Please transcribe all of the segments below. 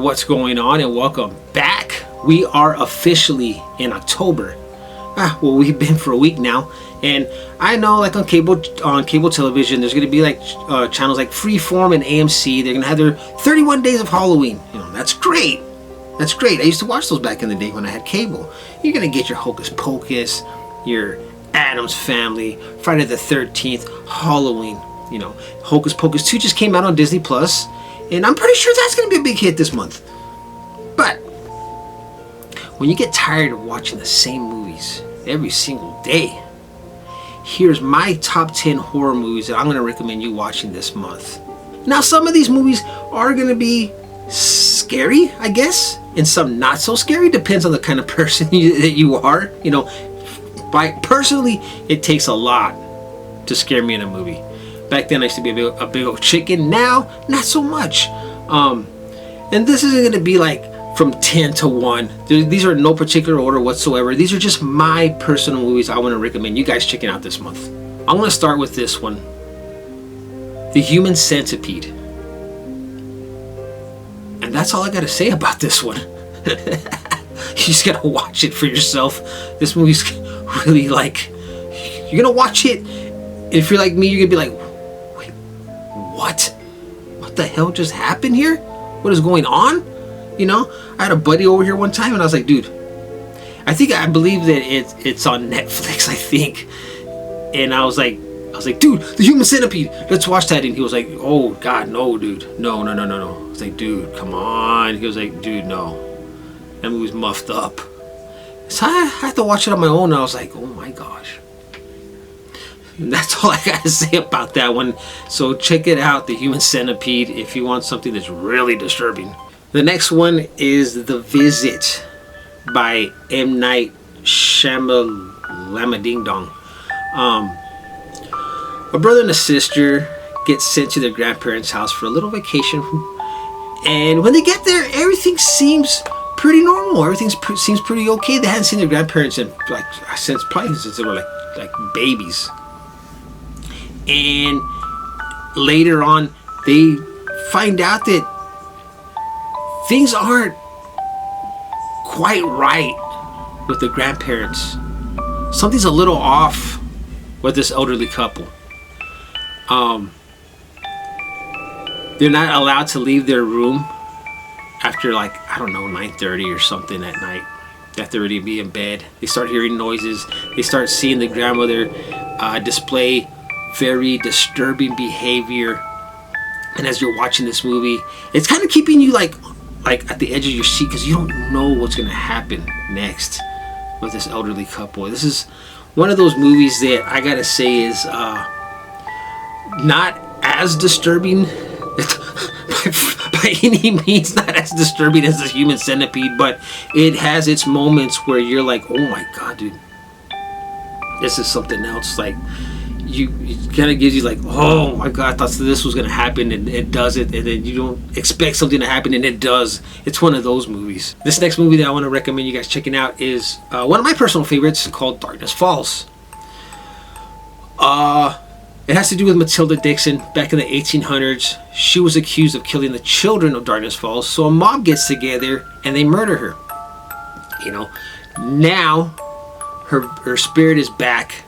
What's going on, and welcome back. We are officially in October. Well, we've been for a week now, and I know, like on cable television, there's going to be like channels like Freeform and AMC. They're going to have their 31 days of Halloween. That's great. That's great. I used to watch those back in the day when I had cable. You're going to get your Hocus Pocus, your Addams Family, Friday the 13th, Halloween. Hocus Pocus 2 just came out on Disney Plus, and I'm pretty sure that's going to be a big hit this month. But when you get tired of watching the same movies every single day, here's my top 10 horror movies that I'm going to recommend you watching this month. Now, some of these movies are going to be scary, I guess, and some not so scary. Depends on the kind of person that you are. Personally, it takes a lot to scare me in a movie. Back then, I used to be a big old chicken. Now, not so much. And this isn't going to be like from 10 to 1. These are in no particular order whatsoever. These are just my personal movies I want to recommend you guys checking out this month. I'm going to start with this one. The Human Centipede. And that's all I got to say about this one. You just got to watch it for yourself. This movie's really like... You're going to watch it. If you're like me, you're going to be like... What? What the hell just happened here? What is going on? I had a buddy over here one time, and I was like, dude, I believe that it's on Netflix, I think. And I was like, dude, The Human Centipede, let's watch that. And he was like, oh God, no, dude, no. I was like, dude, come on. He was like, dude, no, that movie's muffed up. So I had to watch it on my own, and I was like, oh my gosh. And that's all I gotta say about that one. So check it out, The Human Centipede, if you want something that's really disturbing. The next one is The Visit by M. Night Shyamalan. A brother and a sister get sent to their grandparents' house for a little vacation, and when they get there, everything seems pretty normal. Everything seems pretty okay. They hadn't seen their grandparents in probably since they were like babies. And later on, they find out that things aren't quite right with the grandparents. Something's a little off with this elderly couple. They're not allowed to leave their room after 9:30 or something at night. They have to already be in bed. They start hearing noises. They start seeing the grandmother display very disturbing behavior. And as you're watching this movie, it's kind of keeping you like at the edge of your seat, because you don't know what's going to happen next with this elderly couple. This is one of those movies that I gotta say is not as disturbing by any means, not as disturbing as The Human Centipede, but it has its moments where you're like, oh my God, dude, this is something else. Like, it kind of gives you like, oh my God, I thought this was going to happen, and it doesn't, and then you don't expect something to happen, and it does. It's one of those movies. This next movie that I want to recommend you guys checking out is one of my personal favorites, called Darkness Falls. It has to do with Matilda Dixon. Back in the 1800s, she was accused of killing the children of Darkness Falls, so a mob gets together and they murder her. Now her spirit is back.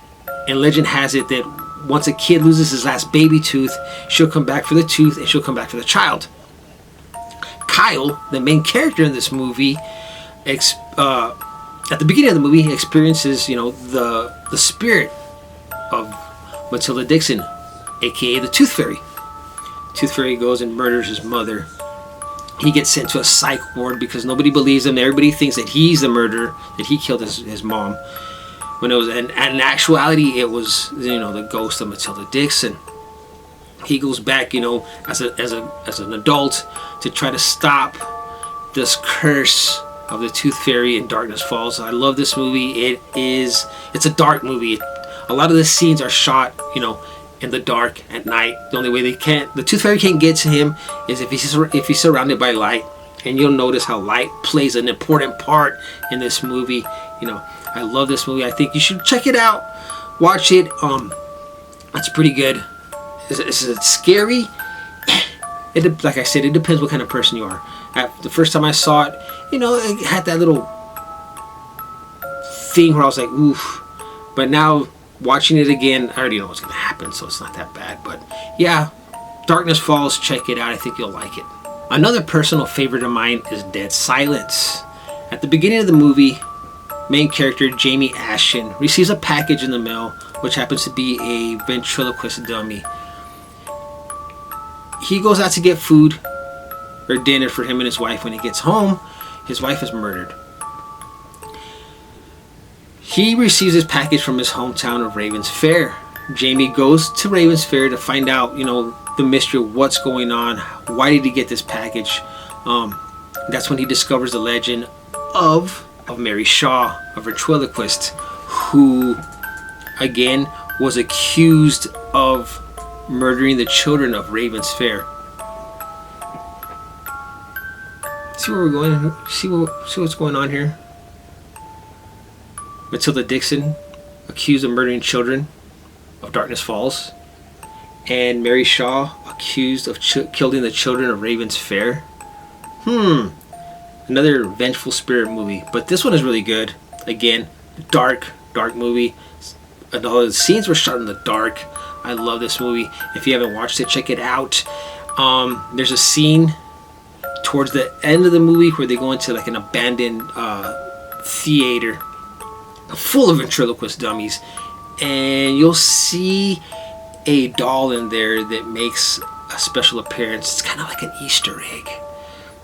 And legend has it that once a kid loses his last baby tooth, she'll come back for the tooth, and she'll come back for the child. Kyle, the main character in this movie, at the beginning of the movie, experiences, the spirit of Matilda Dixon, aka the Tooth Fairy. Tooth Fairy goes and murders his mother. He gets sent to a psych ward because nobody believes him. Everybody thinks that he's the murderer, that he killed his mom. When it was, and in actuality, it was, the ghost of Matilda Dixon. He goes back, as an adult, to try to stop this curse of the Tooth Fairy in Darkness Falls. I love this movie. It's a dark movie. A lot of the scenes are shot, in the dark at night. The only way the Tooth Fairy can't get to him is if he's surrounded by light. And you'll notice how light plays an important part in this movie. I love this movie. I think you should check it out. Watch it. It's pretty good. Is it scary? like I said, it depends what kind of person you are. The first time I saw it, it had that little thing where I was like, oof. But now watching it again, I already know what's going to happen, so it's not that bad. But yeah, Darkness Falls, check it out. I think you'll like it. Another personal favorite of mine is Dead Silence. At the beginning of the movie, main character Jamie Ashton receives a package in the mail, which happens to be a ventriloquist dummy. He goes out to get food or dinner for him and his wife. When he gets home, his wife is murdered. He receives his package from his hometown of Ravens Fair. Jamie goes to Ravens Fair to find out, the mystery of what's going on. Why did he get this package? That's when he discovers the legend of Mary Shaw, a ventriloquist, who, again, was accused of murdering the children of Ravens Fair. See where we're going? See what's going on here? Matilda Dixon, accused of murdering children of Darkness Falls, and Mary Shaw, accused of killing the children of Ravens Fair. Another vengeful spirit movie, but this one is really good. Again, dark movie. All the scenes were shot in the dark. I love this movie. If you haven't watched it, check it out. There's a scene towards the end of the movie where they go into like an abandoned theater full of ventriloquist dummies, and you'll see a doll in there that makes a special appearance. It's kind of like an Easter egg.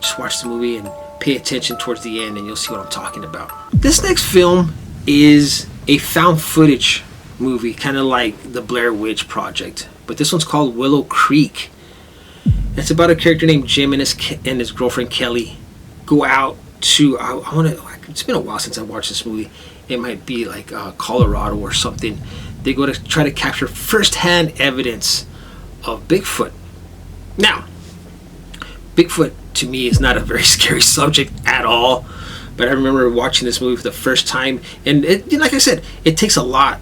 Just watch the movie and pay attention towards the end, and you'll see what I'm talking about. This next film is a found footage movie, kind of like the Blair Witch Project, but this one's called Willow Creek. It's about a character named Jim and his girlfriend Kelly go out to it's been a while since I watched this movie. It might be like Colorado or something. They go to try to capture first-hand evidence of Bigfoot. Now, Bigfoot to me is not a very scary subject at all, but I remember watching this movie for the first time, and like I said, it takes a lot,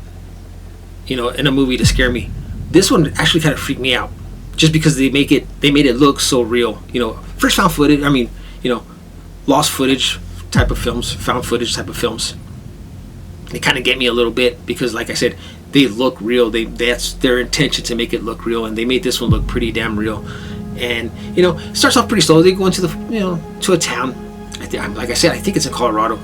in a movie to scare me. This one actually kind of freaked me out, just because they made it look so real. First found footage. Lost footage type of films, found footage type of films. They kind of get me a little bit because, like I said, they look real. That's their intention, to make it look real, and they made this one look pretty damn real. And it starts off pretty slow. They go into to a town. Like I said, I think it's in Colorado,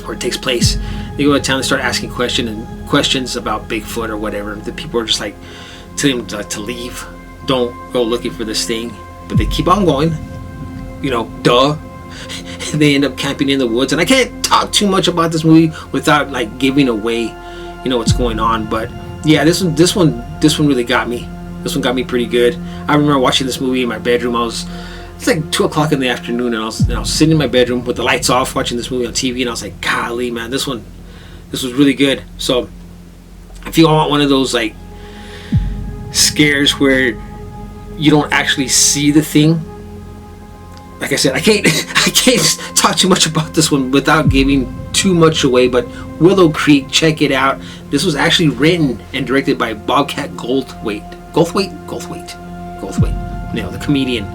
where it takes place. They go to town and start asking questions about Bigfoot or whatever. The people are just like telling them to leave, don't go looking for this thing, but they keep on going. Duh. They end up camping in the woods, and I can't talk too much about this movie without like giving away, what's going on. But yeah, this one really got me. This one got me pretty good. I remember watching this movie in my bedroom. It's like 2:00 in the afternoon, and I was sitting in my bedroom with the lights off, watching this movie on TV, and I was like, golly, man, this was really good. So if you want one of those like scares where you don't actually see the thing, like I said, I can't talk too much about this one without giving too much away, but Willow Creek, check it out. This was actually written and directed by Bobcat Goldthwait, the comedian.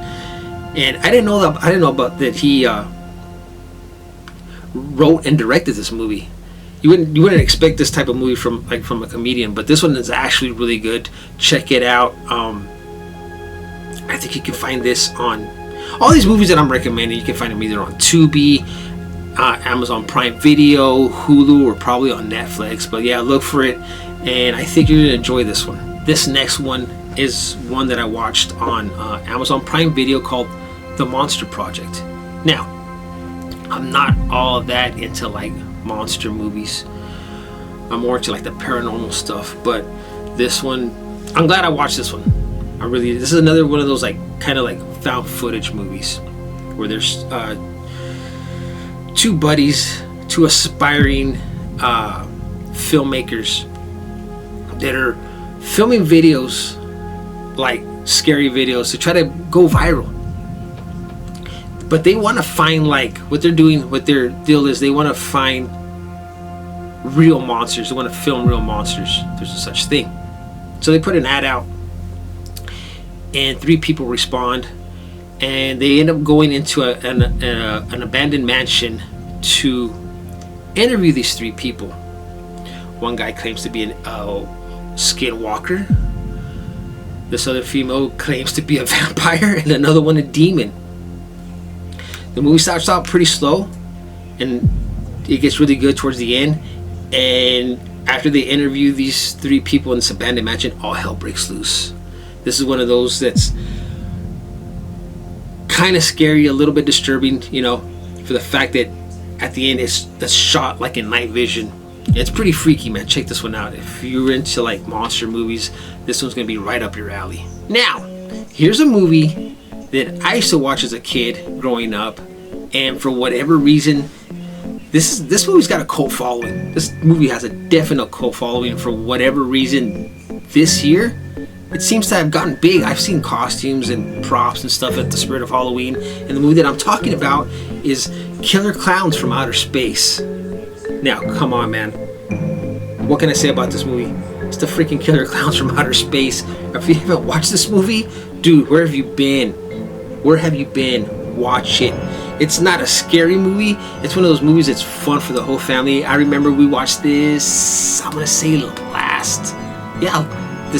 And I didn't know about that he wrote and directed this movie. You wouldn't expect this type of movie from a comedian, but this one is actually really good. Check it out. I think you can find this on all these movies that I'm recommending. You can find them either on Tubi, Amazon Prime Video, Hulu, or probably on Netflix. But yeah, look for it, and I think you're gonna enjoy this one. This next one is one that I watched on Amazon Prime Video called The Monster Project. Now, I'm not all that into like monster movies. I'm more into like the paranormal stuff, but this one, I'm glad I watched this one. This is another one of those like kind of like found footage movies where there's two buddies, two aspiring filmmakers that are filming videos, like scary videos, to try to go viral. But they want to find, like, what their deal is, they want to find real monsters. They want to film real monsters. There's no such thing. So they put an ad out, and 3 people respond, and they end up going into an abandoned mansion to interview these 3 people. One guy claims to be a skinwalker. This other female claims to be a vampire, and another one a demon. The movie starts out pretty slow, and it gets really good towards the end. And after they interview these 3 people in this abandoned mansion, all hell breaks loose. This is one of those that's kind of scary, a little bit disturbing, you know, for the fact that at the end it's shot like in night vision. It's pretty freaky, man. Check this one out. If you're into like monster movies, this one's gonna be right up your alley. Now, here's a movie that I used to watch as a kid growing up, and for whatever reason, this movie's got a cult following. This movie has a definite cult following. For whatever reason, this year it seems to have gotten big. I've seen costumes and props and stuff at the Spirit of Halloween, and the movie that I'm talking about is Killer Clowns from Outer Space. Now, come on, man. What can I say about this movie? It's the freaking Killer Clowns from Outer Space. If you haven't watched this movie, dude, where have you been? Where have you been? Watch it. It's not a scary movie. It's one of those movies that's fun for the whole family. I remember we watched this, I'm gonna say this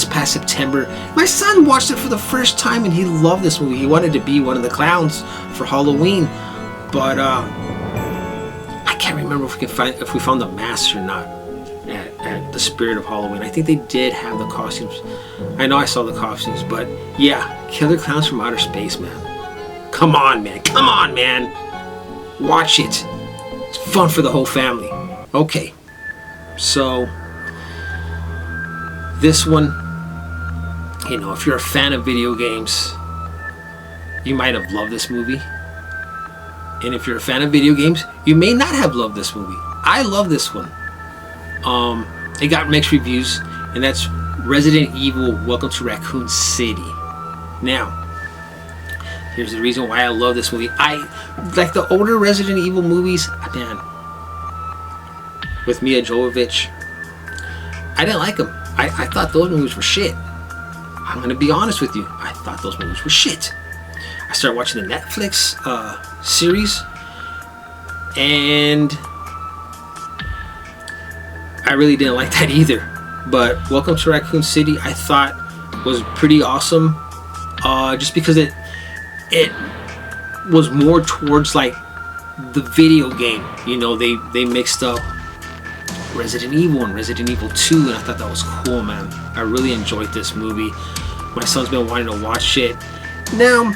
past September. My son watched it for the first time and he loved this movie. He wanted to be one of the clowns for Halloween, but I can't remember if we found the masks or not at the Spirit of Halloween. I think they did have the costumes. I know I saw the costumes, but yeah, Killer Clowns from Outer Space, man. Come on, man. Come on, man. Watch it. It's fun for the whole family. Okay, so this one, you know, if you're a fan of video games, you might have loved this movie. And if you're a fan of video games, you may not have loved this movie. I love this one. It got mixed reviews, and that's Resident Evil Welcome to Raccoon City. Now, here's the reason why I love this movie. I like the older Resident Evil movies, man, with Mia Jovovich. I didn't like them. I thought those movies were shit. I'm gonna be honest with you. I thought those movies were shit. I started watching the Netflix series, and I really didn't like that either. But Welcome to Raccoon City, I thought was pretty awesome, just because it was more towards like the video game. You know, they mixed up Resident Evil and Resident Evil 2, and I thought that was cool, man. I really enjoyed this movie. My son's been wanting to watch it. Now,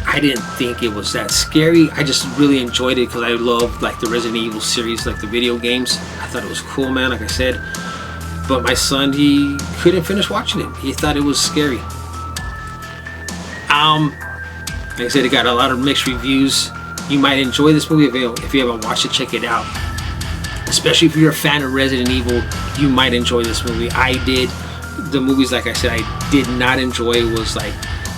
I didn't think it was that scary. I just really enjoyed it because I loved like the Resident Evil series, like the video games. I thought it was cool, man, like I said. But my son, he couldn't finish watching it. He thought it was scary. Like I said, it got a lot of mixed reviews. You might enjoy this movie if you haven't watched it. Check it out. Especially if you're a fan of Resident Evil, you might enjoy this movie. I did. The movies, like I said, I did not enjoy was like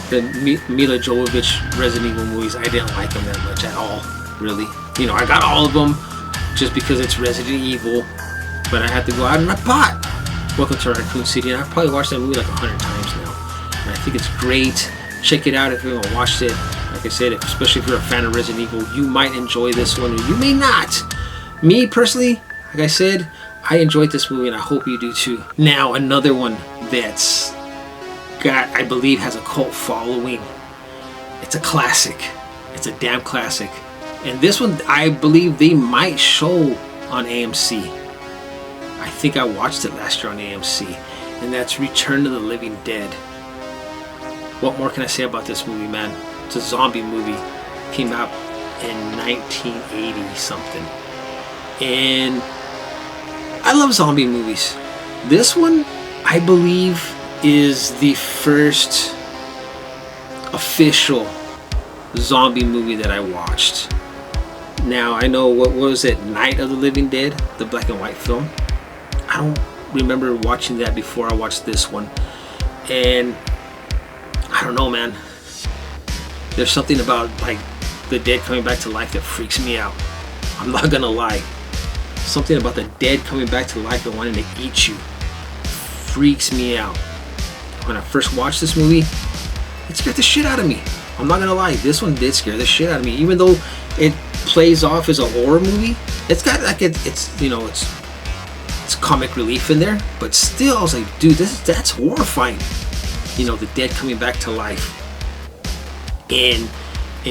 the Mila Jovovich Resident Evil movies. I didn't like them that much at all, really. You know, I got all of them just because it's Resident Evil, but I had to go out and I bought Welcome to Raccoon City, and I've probably watched that movie like 100 times now. And I think it's great. Check it out if you haven't watched it. Like I said, especially if you're a fan of Resident Evil, you might enjoy this one, or you may not. Me personally, like I said, I enjoyed this movie and I hope you do too. Now, another one that's got, I believe, has a cult following. It's a classic. It's a damn classic. And this one, I believe they might show on AMC. I think I watched it last year on AMC. And that's Return of the Living Dead. What more can I say about this movie, man? It's a zombie movie. It came out in 1980 something. And I love zombie movies. This one, I believe, is the first official zombie movie that I watched. Now, I know, what was it, Night of the Living Dead, the black and white film? I don't remember watching that before I watched this one. And I don't know, man. There's something about like the dead coming back to life that freaks me out. I'm not gonna lie. Something about the dead coming back to life and wanting to eat you freaks me out. When I first watched this movie, it scared the shit out of me. I'm not gonna lie, this one did scare the shit out of me. Even though it plays off as a horror movie, it's got like it's you know it's comic relief in there, but still I was like, dude, that's horrifying. You know, the dead coming back to life and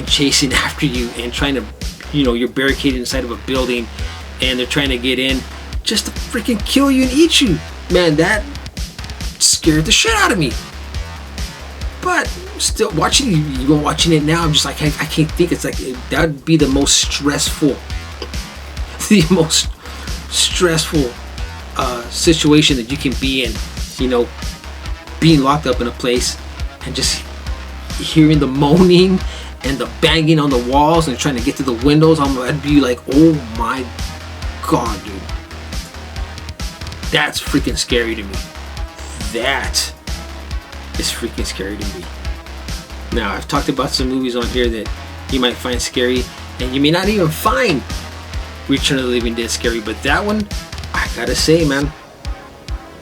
chasing after you and trying to, you know, you're barricaded inside of a building and they're trying to get in just to freaking kill you and eat you. Man, that scared the shit out of me. But still, watching it now, I'm just like, I can't think. It's like, that would be the most stressful situation that you can be in. You know, being locked up in a place and just hearing the moaning and the banging on the walls and trying to get to the windows. I'd be like, oh my god, dude, that's freaking scary to me. That is freaking scary to me. Now, I've talked about some movies on here that you might find scary, and you may not even find Return of the Living Dead scary, but that one, I gotta say, man,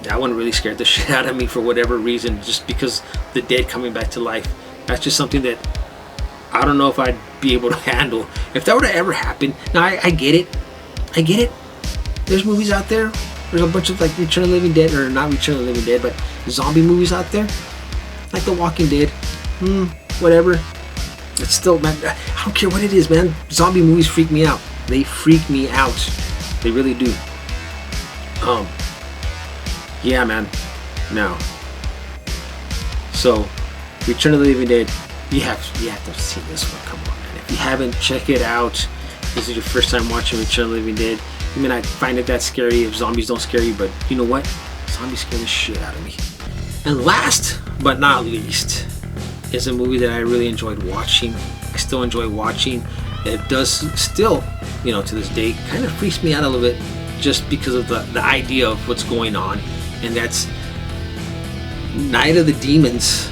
that one really scared the shit out of me for whatever reason, just because the dead coming back to life. That's just something that I don't know if I'd be able to handle. If that were to ever happen, now I get it. There's movies out there. There's a bunch of like Return of the Living Dead, or not Return of the Living Dead, but zombie movies out there, like The Walking Dead. Whatever. It's still, man, I don't care what it is, man. Zombie movies freak me out. They freak me out. They really do. Yeah, man. Now, so Return of the Living Dead, you have to see this one. Come on, man. If you haven't, check it out. This is your first time watching Return of the Living Dead. You may not find it that scary if zombies don't scare you, but you know what? Zombies scare the shit out of me. And last but not least is a movie that I really enjoyed watching. I still enjoy watching. It does still, you know, to this day, kind of freaks me out a little bit just because of the idea of what's going on. And that's Night of the Demons.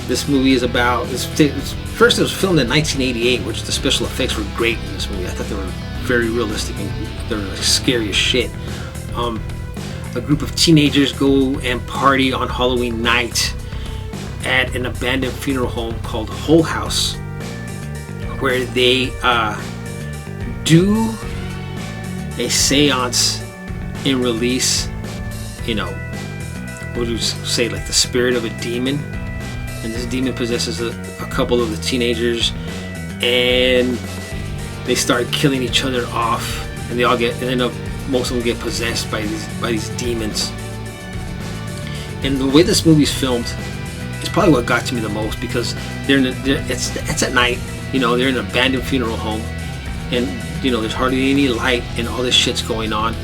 This movie is about, first it was filmed in 1988, which the special effects were great in this movie. I thought they were very realistic and they were like scary as shit. A group of teenagers go and party on Halloween night at an abandoned funeral home called Hull House, where they do a seance and release, you know, what would you say, like the spirit of a demon. And this demon possesses a couple of the teenagers, and they start killing each other off, and they all end up, most of them get possessed by these demons. And the way this movie's filmed is probably what got to me the most, because it's at night, you know, they're in an abandoned funeral home, and you know, there's hardly any light, and all this shit's going on,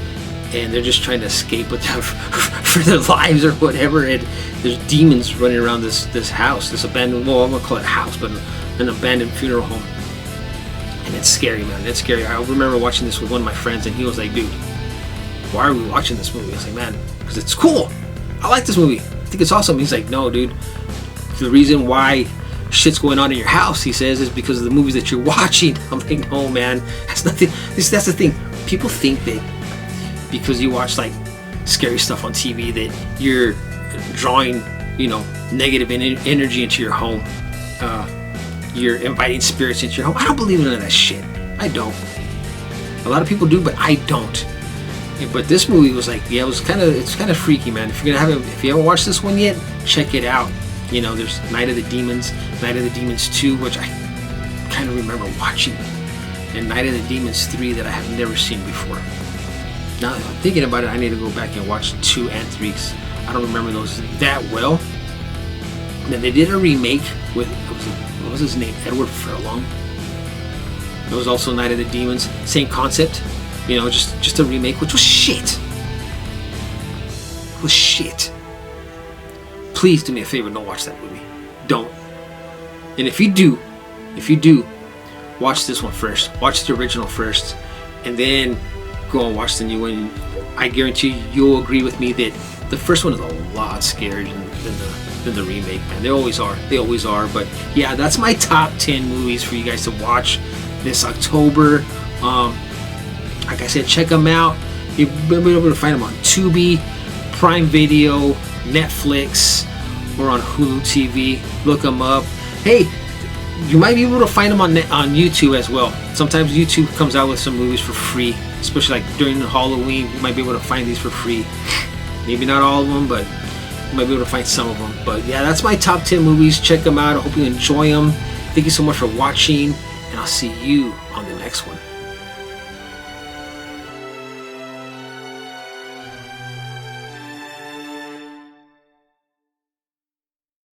and they're just trying to escape with them for their lives or whatever. And there's demons running around this house, this abandoned, well, I'm gonna call it a house, but an abandoned funeral home. And it's scary, man. It's scary. I remember watching this with one of my friends, and he was like, dude, why are we watching this movie? I was like, man, because it's cool. I like this movie. I think it's awesome. He's like, no, dude, the reason why shit's going on in your house, he says, is because of the movies that you're watching. I'm like, no, man, that's nothing. That's the thing. People think that because you watch like scary stuff on TV that you're drawing, you know, negative energy into your home. You're inviting spirits into your home. I don't believe in none of that shit. I don't. A lot of people do, but I don't. But this movie was like, yeah, it's kind of freaky, man. If you haven't watched this one yet, check it out. You know, there's Night of the Demons, Night of the Demons 2, which I kind of remember watching, and Night of the Demons 3 that I have never seen before. Now that I'm thinking about it, I need to go back and watch 2 and 3. I don't remember those that well. And then they did a remake with, what was his name? Edward Furlong. It was also Night of the Demons. Same concept. You know, just a remake, which was shit. It was shit. Please do me a favor, don't watch that movie. Don't. And if you do, watch this one first. Watch the original first, and then go and watch the new one. I guarantee you'll agree with me that the first one is a lot scarier than the remake, man. They always are. But yeah, that's my top 10 movies for you guys to watch this October. Like I said, check them out. You'll be able to find them on Tubi, Prime Video, Netflix, or on Hulu TV. Look them up. Hey, you might be able to find them on YouTube as well. Sometimes YouTube comes out with some movies for free, especially like during Halloween. You might be able to find these for free. Maybe not all of them, but you might be able to find some of them. But yeah, that's my top 10 movies. Check them out. I hope you enjoy them. Thank you so much for watching, and I'll see you on the next one.